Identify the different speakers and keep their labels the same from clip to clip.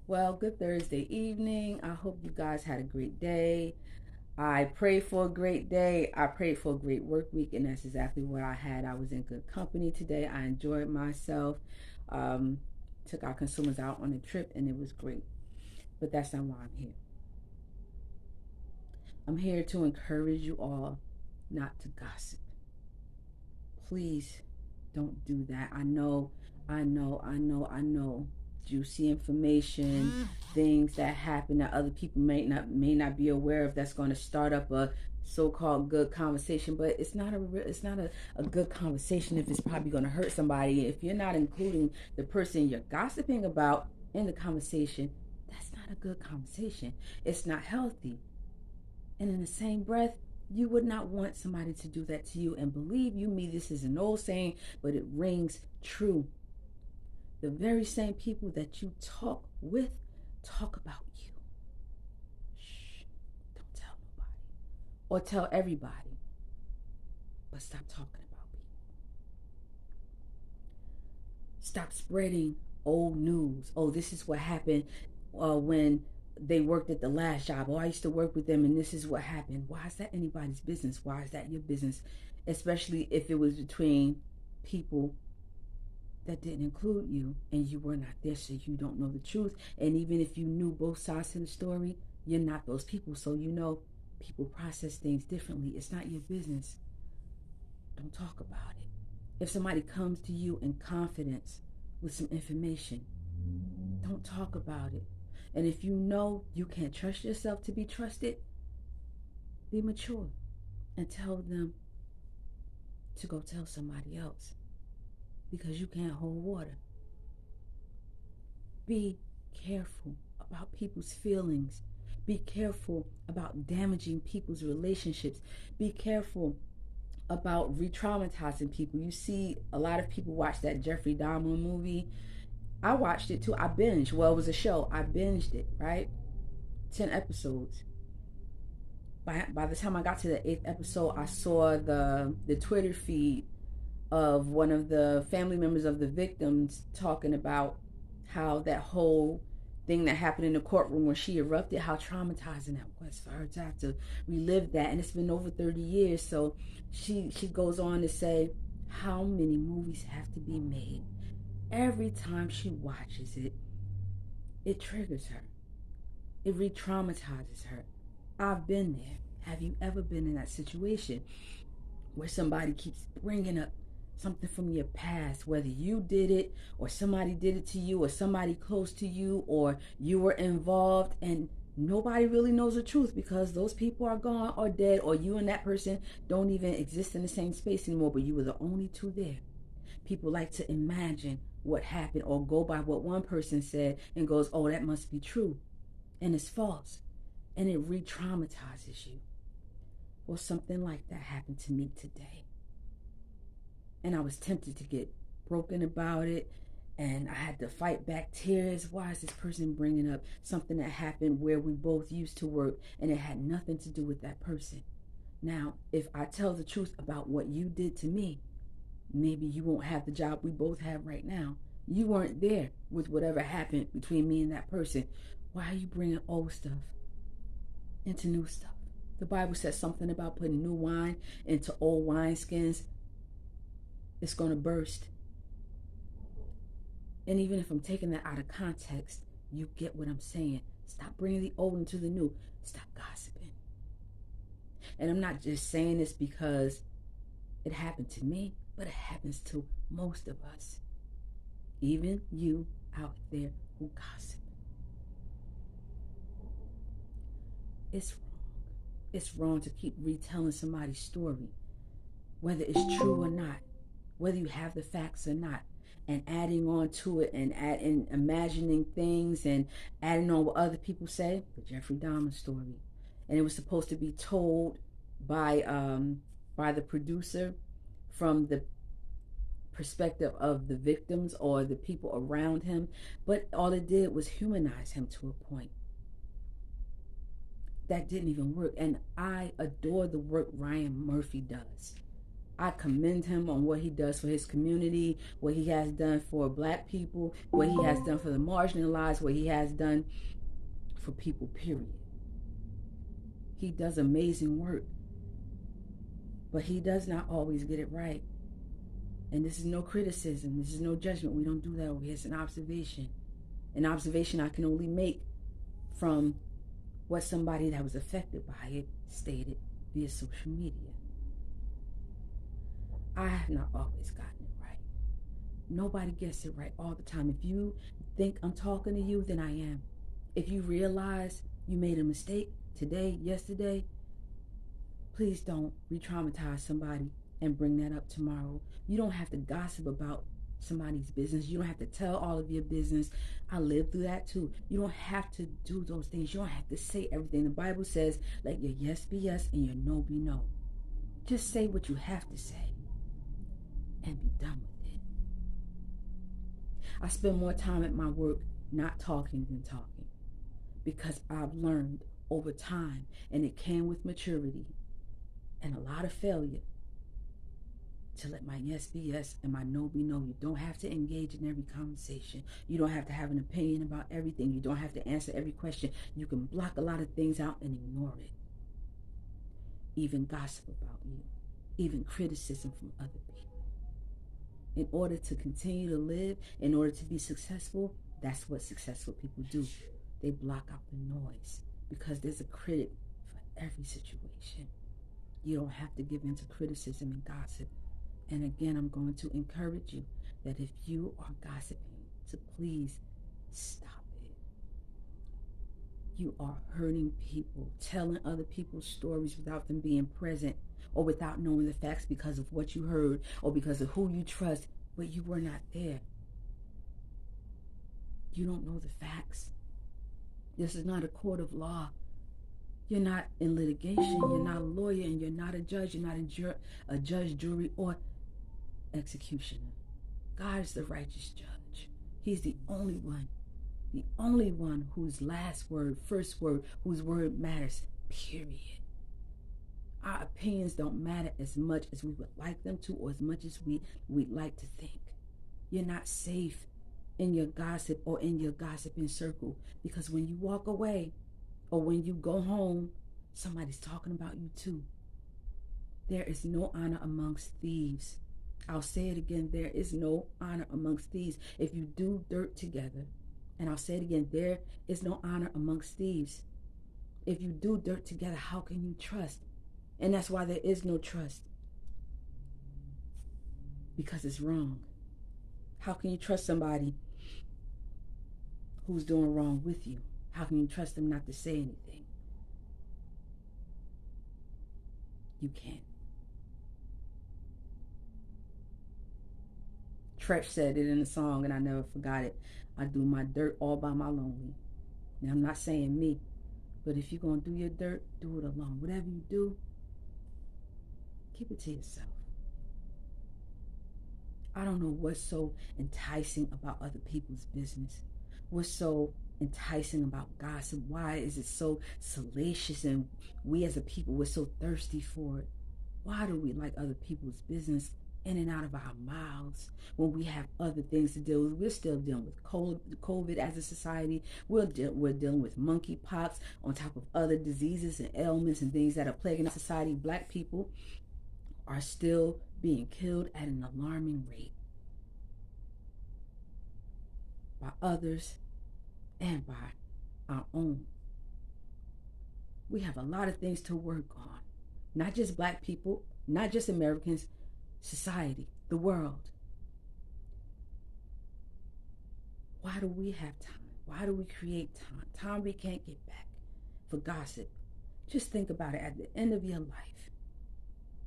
Speaker 1: Well, good Thursday evening. I hope you guys had a great day. I prayed for a great day. I prayed for a great work week, and that's exactly what I had. I was in good company today. I enjoyed myself. Um, Took our consumers out on a trip, and it was great. But that's not why I'm here. I'm here to encourage you all not to gossip. Please don't do that. I know. Juicy information, things that happen that other people may not be aware of. That's going to start up a so-called good conversation, but it's not a good conversation if it's probably going to hurt somebody. If you're not including the person you're gossiping about in the conversation, that's not a good conversation. It's not healthy. And in the same breath, you would not want somebody to do that to you. And believe you me, this is an old saying, but it rings true. The very same people that you talk with talk about you. Shh, don't tell nobody. Or tell everybody, but stop talking about people. Stop spreading old news. Oh, this is what happened when they worked at the last job. Oh, I used to work with them and this is what happened. Why is that anybody's business? Why is that your business? Especially if it was between people that didn't include you and you were not there, so you don't know the truth. And even if you knew both sides of the story, you're not those people, so you know people process things differently. It's not your business. Don't talk about it. If somebody comes to you in confidence with some information, don't talk about it. And if you know you can't trust yourself to be trusted, be mature and tell them to go tell somebody else, because you can't hold water. Be careful about people's feelings. Be careful about damaging people's relationships. Be careful about re-traumatizing people. You see, a lot of people watch that Jeffrey Dahmer movie. I watched it too. I binged. Well, it was a show. I binged it, right? 10 episodes. By the time I got to the eighth episode, I saw the Twitter feed of one of the family members of the victims talking about how that whole thing that happened in the courtroom when she erupted, how traumatizing that was for her to have to relive that. And it's been over 30 years. So she goes on to say how many movies have to be made. Every time she watches it, it triggers her. It re-traumatizes her. I've been there. Have you ever been in that situation where somebody keeps bringing up something from your past, whether you did it or somebody did it to you or somebody close to you or you were involved, and nobody really knows the truth because those people are gone or dead, or you and that person don't even exist in the same space anymore, but you were the only two there. People like to imagine what happened or go by what one person said and goes, oh, that must be true, and it's false, and it re-traumatizes you. Well, something like that happened to me today. And I was tempted to get broken about it. And I had to fight back tears. Why is this person bringing up something that happened where we both used to work and it had nothing to do with that person? Now, if I tell the truth about what you did to me, maybe you won't have the job we both have right now. You weren't there with whatever happened between me and that person. Why are you bringing old stuff into new stuff? The Bible says something about putting new wine into old wineskins. It's going to burst. And even if I'm taking that out of context, you get what I'm saying. Stop bringing the old into the new. Stop gossiping. And I'm not just saying this because it happened to me, but it happens to most of us. Even you out there who gossip. It's wrong. It's wrong to keep retelling somebody's story, whether it's true or not, whether you have the facts or not, and adding on to it and imagining things and adding on what other people say. The Jeffrey Dahmer story, and it was supposed to be told by the producer from the perspective of the victims or the people around him, but all it did was humanize him to a point. That didn't even work. And I adore the work Ryan Murphy does. I commend him on what he does for his community, what he has done for black people, what he has done for the marginalized, what he has done for people, period. He does amazing work, but he does not always get it right. And this is no criticism. This is no judgment. We don't do that over here. It's an observation. An observation I can only make from what somebody that was affected by it stated via social media. I have not always gotten it right. Nobody gets it right all the time. If you think I'm talking to you, then I am. If you realize you made a mistake today, yesterday, please don't re-traumatize somebody and bring that up tomorrow. You don't have to gossip about somebody's business. You don't have to tell all of your business. I lived through that too. You don't have to do those things. You don't have to say everything. The Bible says, let your yes be yes and your no be no. Just say what you have to say and be done with it. I spend more time at my work not talking than talking, because I've learned over time, and it came with maturity and a lot of failure, to let my yes be yes and my no be no. You don't have to engage in every conversation. You don't have to have an opinion about everything. You don't have to answer every question. You can block a lot of things out and ignore it. Even gossip about you, even criticism from other people. In order to continue to live, in order to be successful, that's what successful people do. They block out the noise, because there's a critic for every situation. You don't have to give in to criticism and gossip. And again, I'm going to encourage you that if you are gossiping, to please stop it. You are hurting people, telling other people's stories without them being present, or without knowing the facts because of what you heard or because of who you trust, but you were not there. You don't know the facts. This is not a court of law. You're not in litigation. You're not a lawyer, and you're not a judge. You're not a judge, jury, or executioner. God is the righteous judge. He's the only one whose last word, first word, whose word matters, period. Our opinions don't matter as much as we would like them to, or as much as we'd like to think. You're not safe in your gossip or in your gossiping circle, because when you walk away or when you go home, somebody's talking about you too. There is no honor amongst thieves. I'll say it again, there is no honor amongst thieves. If you do dirt together, and I'll say it again, there is no honor amongst thieves. If you do dirt together, how can you trust? And that's why there is no trust, because it's wrong. How can you trust somebody who's doing wrong with you? How can you trust them not to say anything? You can't. Tretch said it in a song, and I never forgot it. I do my dirt all by my lonely. Now, I'm not saying me, but if you're going to do your dirt, do it alone. Whatever you do, keep it to yourself. I don't know what's so enticing about other people's business. What's so enticing about gossip? Why is it so salacious, and we as a people, we're so thirsty for it? Why do we like other people's business in and out of our mouths when we have other things to deal with? We're still dealing with COVID as a society. We're dealing with monkeypox on top of other diseases and ailments and things that are plaguing our society. Black people are still being killed at an alarming rate by others and by our own. We have a lot of things to work on. Not just black people, not just Americans, society, the world. Why do we have time? Why do we create time? Time we can't get back for gossip. Just think about it. At the end of your life,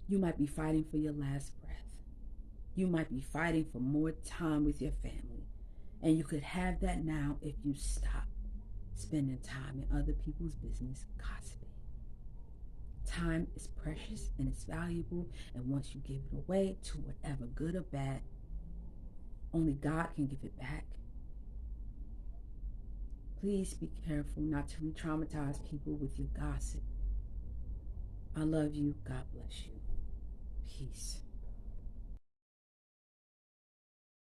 Speaker 1: you might be fighting for your last breath. You might be fighting for more time with your family. And you could have that now if you stop spending time in other people's business gossiping. Time is precious and it's valuable, and once you give it away to whatever, good or bad, only God can give it back. Please be careful not to re-traumatize people with your gossip. I love you. God bless you. Peace.